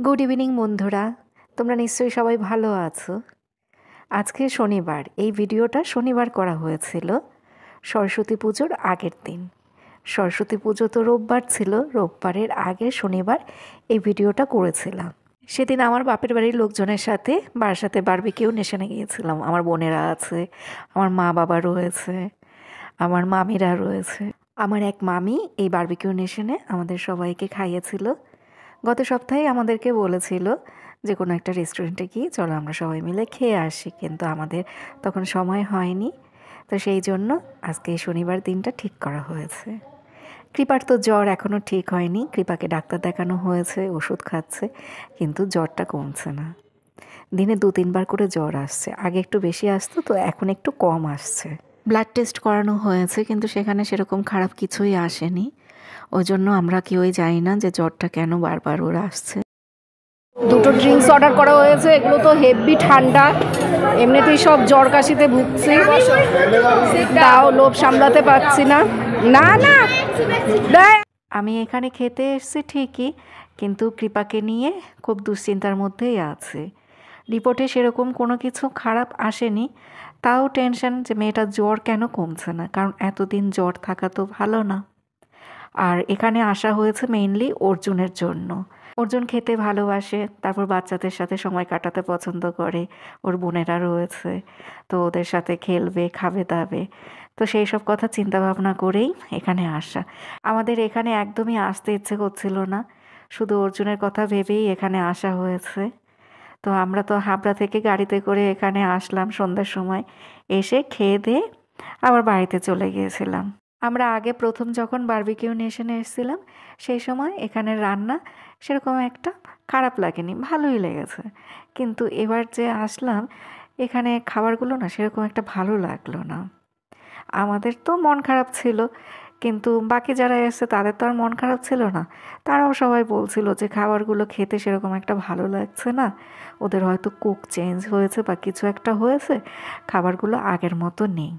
Good evening বন্ধুরা, তোমরা নিশ্চয়ই সবাই ভালো আছো। আজকে শনিবার, এই ভিডিওটা শনিবার করা হয়েছিল, সরস্বতী পুজোর আগের দিন। সরস্বতী পুজো তো রোববার ছিল, রোববারের আগে শনিবার এই ভিডিওটা করেছিলাম। সেদিন আমার বাপের বাড়ির লোকজনের সাথে বারাসাতে বারবিকিউ নেশনে গিয়েছিলাম। আমার বোনেরা আছে, আমার মা বাবা রয়েছে, আমার মামিরা রয়েছে। আমার এক মামি এই বারবিকিউ নেশনে আমাদের সবাইকে খাইয়েছিল। গত সপ্তাহে আমাদেরকে বলেছিল যে কোনো একটা রেস্টুরেন্টে গিয়ে চলো আমরা সবাই মিলে খেয়ে আসি, কিন্তু আমাদের তখন সময় হয়নি। তো সেই জন্য আজকে শনিবার দিনটা ঠিক করা হয়েছে। কৃপার তো জ্বর এখনও ঠিক হয়নি, কৃপাকে ডাক্তার দেখানো হয়েছে, ওষুধ খাচ্ছে, কিন্তু জ্বরটা কমছে না। দিনে 2-3 বার করে জ্বর আসছে, আগে একটু বেশি আসতো, তো এখন একটু কম আসছে। ব্লাড টেস্ট করানো হয়েছে, কিন্তু সেখানে সেরকম খারাপ কিছুই আসেনি। ওই জন্য আমরা কেউই জানি না যে জ্বরটা কেন বারবার ওর আসছে। দুটো ড্রিঙ্কস অর্ডার করা হয়েছে, এগুলো তো হেভি ঠান্ডা, এমনিতেই সব জ্বর কাশিতে ভুগছি, তাও লোভ সামলাতে পারছি না। না না আমি এখানে খেতে এসেছি ঠিকই, কিন্তু কৃপাকে নিয়ে খুব দুশ্চিন্তার মধ্যেই আছে। রিপোর্টে সেরকম কোনো কিছু খারাপ আসেনি, তাও টেনশন যে মেয়েটার জ্বর কেন কমছে না, কারণ এতদিন জ্বর থাকা তো ভালো না। আর এখানে আসা হয়েছে মেইনলি অর্জুনের জন্য। অর্জুন খেতে ভালোবাসে, তারপর বাচ্চাদের সাথে সময় কাটাতে পছন্দ করে, ওর বোনেরা রয়েছে, তো ওদের সাথে খেলবে, খাবে দাবে। তো সেই সব কথা চিন্তা ভাবনা করেই এখানে আসা। আমাদের এখানে একদমই আসতে ইচ্ছে করছিল না, শুধু অর্জুনের কথা ভেবেই এখানে আসা হয়েছে। তো আমরা তো হাবড়া থেকে গাড়িতে করে এখানে আসলাম সন্ধ্যার সময়, এসে খেয়ে দিয়ে আবার বাড়িতে চলে গিয়েছিলাম। আমরা আগে প্রথম যখন বারবিকিউ নেশনে এসেছিলাম, সেই সময় এখানের রান্না সেরকম একটা খারাপ লাগেনি, ভালোই লেগেছে। কিন্তু এবার যে আসলাম, এখানে খাবারগুলো না সেরকম একটা ভালো লাগলো না। আমাদের তো মন খারাপ ছিল, কিন্তু বাকি যারা এসেছে তাদের তো আর মন খারাপ ছিল না। তারাও সবাই বলছিল যে খাবারগুলো খেতে সেরকম একটা ভালো লাগছে না, ওদের হয়তো কুক চেঞ্জ হয়েছে বা কিছু একটা হয়েছে, খাবারগুলো আগের মতো নেই।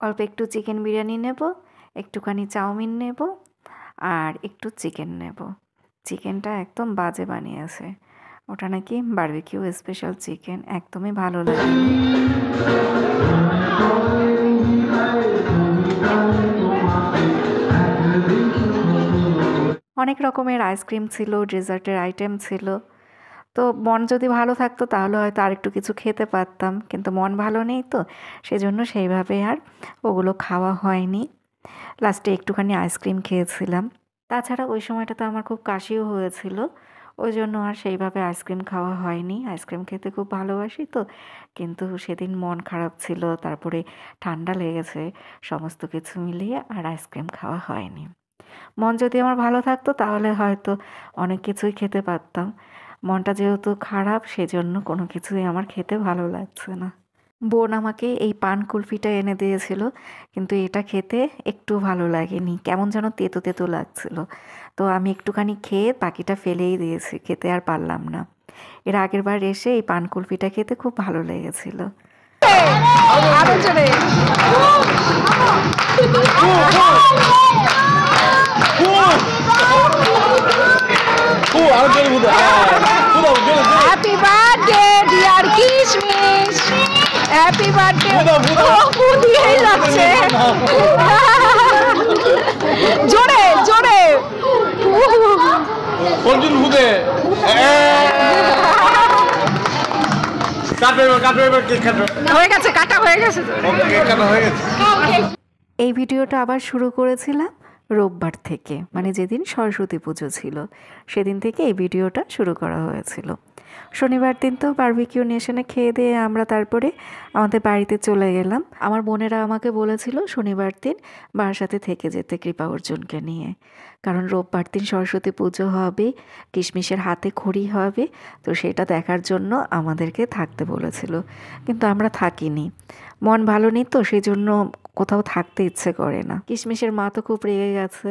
অল্প একটু চিকেন বিরিয়ানি নেব, একটুখানি চাউমিন নেব, আর একটু চিকেন নেব। চিকেনটা একদম বাজে বানিয়েছে, ওটা নাকি বারবিকিউ স্পেশাল চিকেন, একদমই ভালো লাগেনি। অনেক রকমের আইসক্রিম ছিল, ডেজার্টের আইটেম ছিল। তো মন যদি ভালো থাকতো তাহলে হয়তো আরেকটু কিছু খেতে পারতাম, কিন্তু মন ভালো নেই, তো সেজন্য সেইভাবে আর ওগুলো খাওয়া হয়নি। লাস্টে একটুখানি আইসক্রিম খেয়েছিলাম। তাছাড়া ওই সময়টাতে আমার খুব কাশিও হয়েছিল, ওই জন্য আর সেইভাবে আইসক্রিম খাওয়া হয়নি। আইসক্রিম খেতে খুব ভালোবাসি তো, কিন্তু সেদিন মন খারাপ ছিল, তারপরে ঠান্ডা লেগেছে, সমস্ত কিছু মিলিয়ে আর আইসক্রিম খাওয়া হয়নি। মন যদি আমার ভালো থাকতো তাহলে হয়তো অনেক কিছুই খেতে পারতাম। মনটা যেহেতু খারাপ, সেজন্য কোনো কিছুই আমার খেতে ভালো লাগছে না। বোন আমাকে এই পান কুলফিটা এনে দিয়েছিল, কিন্তু এটা খেতে একটু ভালো লাগেনি, কেমন যেন তেতো তেতো লাগছিল। তো আমি একটুখানি খেয়ে বাকিটা ফেলেই দিয়েছি, খেতে আর পারলাম না। এর আগের বার এসে এই পান কুলফিটা খেতে খুব ভালো লেগেছিল। আরো জোরে। হ্যাপি বার্থডে ডিয়ার কিশমিশ, হ্যাপি বার্থডে। ও দিয়েই যাচ্ছে, জোরে জোরে। অর্জুন ভুদে হয়ে গেছে, কাটা হয়ে গেছে। এই ভিডিওটা আবার শুরু করেছিলাম রোববার থেকে, মানে যেদিন সরস্বতী পুজো ছিল সেদিন থেকে এই ভিডিওটা শুরু করা হয়েছিল। শনিবার দিন তো বারবিকিউ নেশনে খেয়ে দিয়ে আমরা তারপরে আমাদের বাড়িতে চলে গেলাম। আমার বোনেরা আমাকে বলেছিল শনিবার দিন বারাসাতে থেকে যেতে কৃপা অর্জুনকে নিয়ে, কারণ রোববার দিন সরস্বতী পুজো হবে, কিশমিশের হাতে খড়ি হবে, তো সেটা দেখার জন্য আমাদেরকে থাকতে বলেছিল। কিন্তু আমরা থাকিনি, মন ভালো নেই তো সেই জন্য কোথাও থাকতে ইচ্ছে করে না। কিশমিশের মা তো খুব রেগে গেছে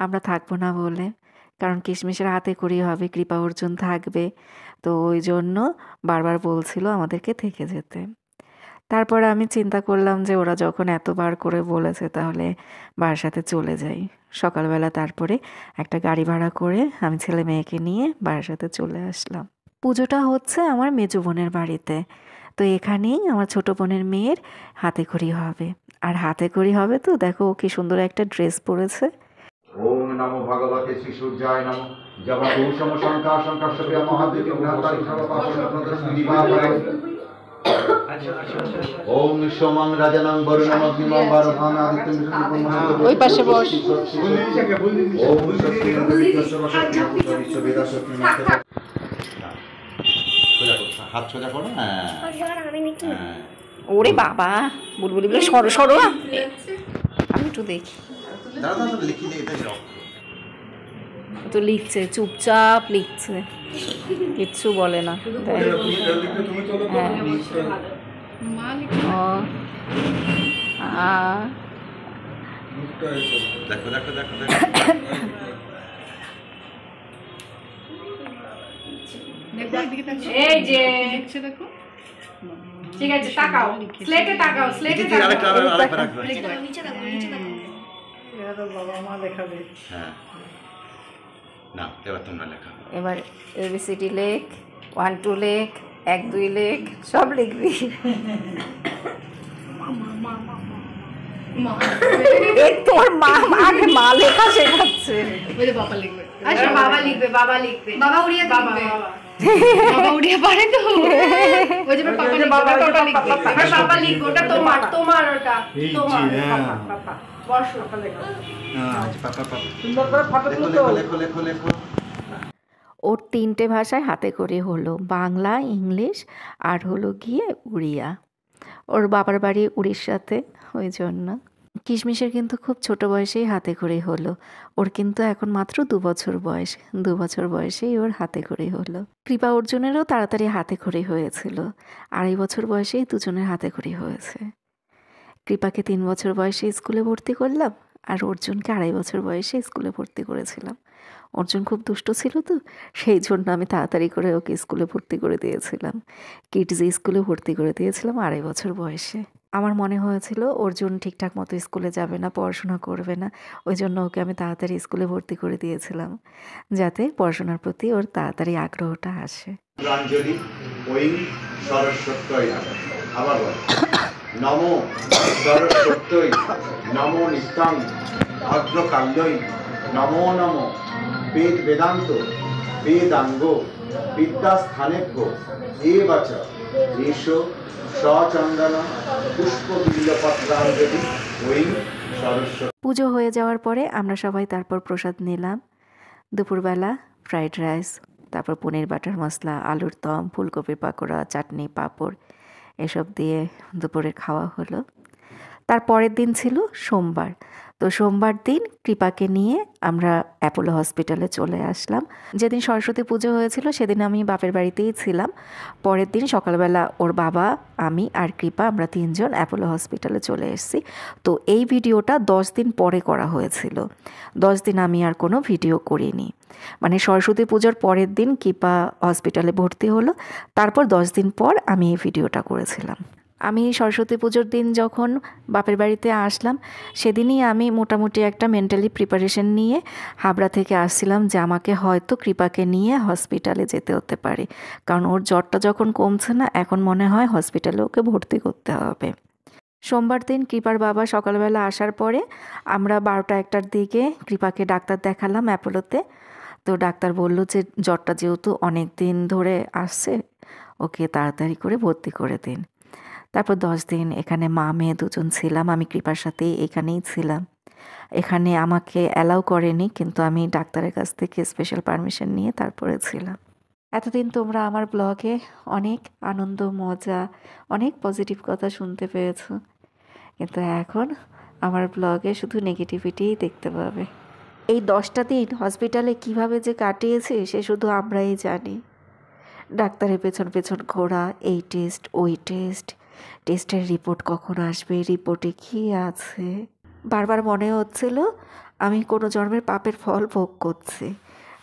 আমরা থাকবো না বলে, কারণ কিশমিশের হাতে খড়ি হবে, কৃপা অর্জুন থাকবে, তো ওই জন্য বারবার বলছিল আমাদেরকে থেকে যেতে। তারপরে আমি চিন্তা করলাম যে ওরা যখন এতবার করে বলেছে তাহলে বারাসাতে চলে যাই। সকালবেলা তারপরে একটা গাড়ি ভাড়া করে আমি ছেলে মেয়েকে নিয়ে বারাসাতে চলে আসলাম। পুজোটা হচ্ছে আমার মেজো বোনের বাড়িতে। তো এখানেই আমার ছোট বোনের মেয়ের হাতেখড়ি হবে। আর হাতেখড়ি হবে তো দেখো ও কি সুন্দর একটা ড্রেস পরেছে। ওম নমো ভগবতে শ্রী সূর্যায় নমঃ জবা ভূষম শঙ্কা শঙ্কাশ্বপ্রিয়া মহাদেবী ভ্রাতারি সর্বপাপনপ্রদর্শনী দিবাকরণ ওম সোমং রাজনং বরুণং অগ্নিমং বারভাং আদিত্যং বিষ্ণুং ওই পাশে বস। ওম শক্তি পবিত্র সর্বশক্তি পূজা বিশ্ববেদা শক্তি নমস্তে। হাত সোজা করো। হ্যাঁ ওরে বাবা বুলবুলি বলে সরো সরো। আমি একটু দেখি। দাদা দাদা লিখি দিয়ে এটা যাও। তো লিখছে, চুপচাপ লিখছে, কিচ্ছু বলে না। দেখো দেখো দেখো এই যে দেখো, ঠিক আছে তাকাও, স্লেটে তাকাও, স্লেটে হ্যাঁ না এবার তোমরা লেখা। এবার এবিসিডি লেখ, 1 2 লেখ, 1 2 লেখ, সব লিখবি। এই তোর মা আগে মা লেখা শেখাচ্ছে। বাবা লিখবে, আচ্ছা বাবা লিখবে, বাবা লিখবে, বাবা উড়িয়া লিখবে, বাবা উড়িয়া পারে তো। ওই যে বাবা ওটা লিখবে, এবার বাবা লিখবে, ওটা তোমার তোমার ওটা তোমার পাপা বর্ষা পাপা লেখো। আচ্ছা পাপা পাপা সুন্দর করে ফটো তুলো। লেখো লেখো লেখো। ওর 3টে ভাষায় হাতেখড়ি হলো, বাংলা, ইংলিশ আর হলো গিয়ে উড়িয়া। ওর বাবার বাড়ি উড়িষ্যাতে, ওই জন্য। কিশমিশের কিন্তু খুব ছোট বয়সেই হাতেখড়ি হলো। ওর কিন্তু এখন মাত্র 2 বছর বয়স। 2 বছর বয়সেই ওর হাতেখড়ি হলো। কৃপা অর্জুনেরও তাড়াতাড়ি হাতেখড়ি হয়েছিল। 2.5 বছর বয়সেই দুজনের হাতেখড়ি হয়েছে। কৃপাকে 3 বছর বয়সে স্কুলে ভর্তি করলাম, আর অর্জুনকে 2.5 বছর বয়সে স্কুলে ভর্তি করেছিলাম। অর্জুন খুব দুষ্ট ছিল তো, সেই জন্য আমি তাড়াতাড়ি করে ওকে স্কুলে ভর্তি করে দিয়েছিলাম। কিডস স্কুলে ভর্তি করে দিয়েছিলাম 2.5 বছর বয়সে। আমার মনে হয়েছিল অর্জুন ঠিকঠাক মতো স্কুলে যাবে না, পড়াশোনা করবে না, ওই জন্য ওকে আমি তাড়াতাড়ি স্কুলে ভর্তি করে দিয়েছিলাম, যাতে পড়াশোনার প্রতি ওর তাড়াতাড়ি আগ্রহটা আসে। প্রাঞ্জলি ওই সরস্বত্যই আবার বল নমো সরস্বত্যই নমো নিত্যাং অগ্রকাণ্ডই নমো নমো বেদ বেদান্ত বেদাঙ্গ বিদ্যাস্থানেভ্য এবাচ এষো সচন্দন পুষ্প বিল্লপত্রাঞ্জলি ওই সরস্বতী। পুজো হয়ে যাওয়ার পরে আমরা সবাই তারপর প্রসাদ নিলাম। দুপুরবেলা ফ্রাইড রাইস, তারপর পনির বাটার মশলা, আলুর দম, ফুলকপির পাকোড়া, চাটনি, পাঁপড় এসব দিয়ে দুপুরে খাওয়া হলো। তার পরের দিন ছিল সোমবার। তো সোমবার দিন কৃপাকে নিয়ে আমরা অ্যাপোলো হসপিটালে চলে আসলাম। যেদিন সরস্বতী পুজো হয়েছিল সেদিন আমি বাপের বাড়িতেই ছিলাম। পরের দিন সকালবেলা ওর বাবা, আমি আর কৃপা আমরা 3 জন অ্যাপোলো হসপিটালে চলে এসেছি। তো এই ভিডিওটা 10 দিন পরে করা হয়েছিল। 10 দিন আমি আর কোনো ভিডিও করিনি। মানে সরস্বতী পুজোর পরের দিন কৃপা হসপিটালে ভর্তি হলো, তারপর 10 দিন পর আমি এই ভিডিওটা করেছিলাম। আমি সরস্বতী পুজোর দিন যখন বাপের বাড়িতে আসলাম সেদিনই আমি মোটামুটি একটা মেন্টালি প্রিপারেশন নিয়ে হাবড়া থেকে আসছিলাম যে আমাকে হয়তো কৃপাকে নিয়ে হসপিটালে যেতে হতে পারে, কারণ ওর জ্বরটা যখন কমছে না এখন মনে হয় হসপিটালে ওকে ভর্তি করতে হবে। সোমবার দিন কৃপার বাবা সকালবেলা আসার পরে আমরা 12টা-1টার দিকে কৃপাকে ডাক্তার দেখালাম অ্যাপোলোতে। তো ডাক্তার বলল যে জ্বরটা যেহেতু অনেক দিন ধরে আসছে, ওকে তাড়াতাড়ি করে ভর্তি করে দিন। তারপর 10 দিন এখানে মা মেয়ে দুজন ছিলাম, আমি কৃপার সাথেই এখানেই ছিলাম। এখানে আমাকে অ্যালাউ করেনি, কিন্তু আমি ডাক্তারের কাছ থেকে স্পেশাল পারমিশন নিয়ে তারপরে ছিলাম। এতদিন তোমরা আমার ব্লগে অনেক আনন্দ, মজা, অনেক পজিটিভ কথা শুনতে পেয়েছো, কিন্তু এখন আমার ব্লগে শুধু নেগেটিভিটিই দেখতে পাবে। এই 10টা দিন হসপিটালে কিভাবে যে কাটিয়েছি সে শুধু আমরাই জানি। ডাক্তারের পেছন পেছন ঘোরা, এই টেস্ট ওই টেস্ট, টেস্টের রিপোর্ট কখন আসবে, রিপোর্টে কী আছে। বারবার মনে হচ্ছিল আমি কোনো জন্মের পাপের ফল ভোগ করছি।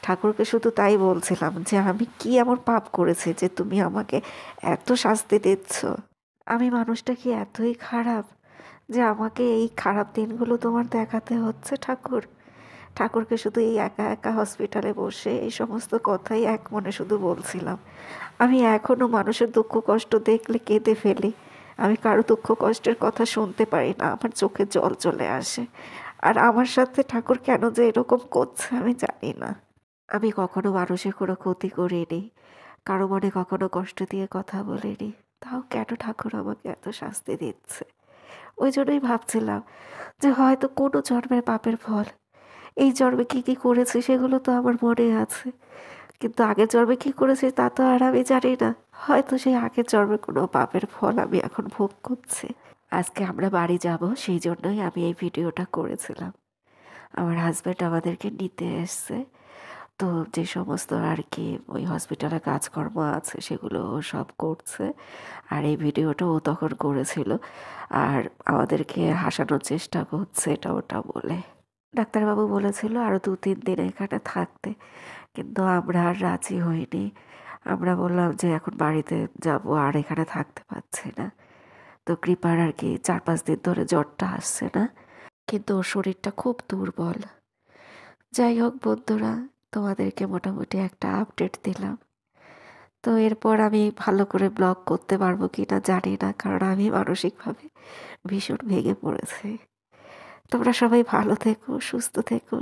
ঠাকুরকে শুধু তাই বলছিলাম যে আমি কি এমন পাপ করেছি যে তুমি আমাকে এত শাস্তি দিচ্ছ। আমি মানুষটা কি এতই খারাপ যে আমাকে এই খারাপ দিনগুলো তোমার দেখাতে হচ্ছে ঠাকুর? ঠাকুরকে শুধু এই একা একা হসপিটালে বসে এই সমস্ত কথাই এক মনে শুধু বলছিলাম। আমি এখনও মানুষের দুঃখ কষ্ট দেখলে কেঁদে ফেলি। আমি কারো দুঃখ কষ্টের কথা শুনতে পারি না, আমার চোখে জল চলে আসে। আর আমার সাথে ঠাকুর কেন যে এরকম করছে আমি জানি না। আমি কখনো মানুষের কোনো ক্ষতি করিনি, কারো মনে কখনো কষ্ট দিয়ে কথা বলিনি, তাও কেন ঠাকুর আমাকে এত শাস্তি দিচ্ছে? ওই জন্যই ভাবছিলাম যে হয়তো কোনো জন্মের পাপের ফল। এই জন্মে কী কী করেছি সেগুলো তো আমার মনে আছে, কিন্তু আগের জন্মে কী করেছি তা তো আর আমি জানি না। হয়তো সেই আগের জন্মের কোনো পাপের ফল আমি এখন ভোগ করছি। আজকে আমরা বাড়ি যাব, সেই জন্যই আমি এই ভিডিওটা করেছিলাম। আমার হাজব্যান্ড আমাদেরকে নিতে এসছে, তো যে সমস্ত আর কি ওই হসপিটালে কাজকর্ম আছে সেগুলো ও সব করছে। আর এই ভিডিওটা ও তখন করেছিল, আর আমাদেরকে হাসানোর চেষ্টা করছে এটা ওটা বলে। ডাক্তারবাবু বলেছিল আরও 2-3 দিন এখানে থাকতে, কিন্তু আমরা আর রাজি হইনি। আমরা বললাম যে এখন বাড়িতে যাব, আর এখানে থাকতে পারছি না। তো কৃপার আর কি 4-5 দিন ধরে জ্বরটা আসছে না, কিন্তু ওর শরীরটা খুব দুর্বল। যাই হোক বন্ধুরা, তোমাদেরকে মোটামুটি একটা আপডেট দিলাম। তো এরপর আমি ভালো করে ব্লগ করতে পারবো কি না জানি না, কারণ আমি মানসিকভাবে ভীষণ ভেঙে পড়েছি। তোমরা সবাই ভালো থেকো, সুস্থ থেকো।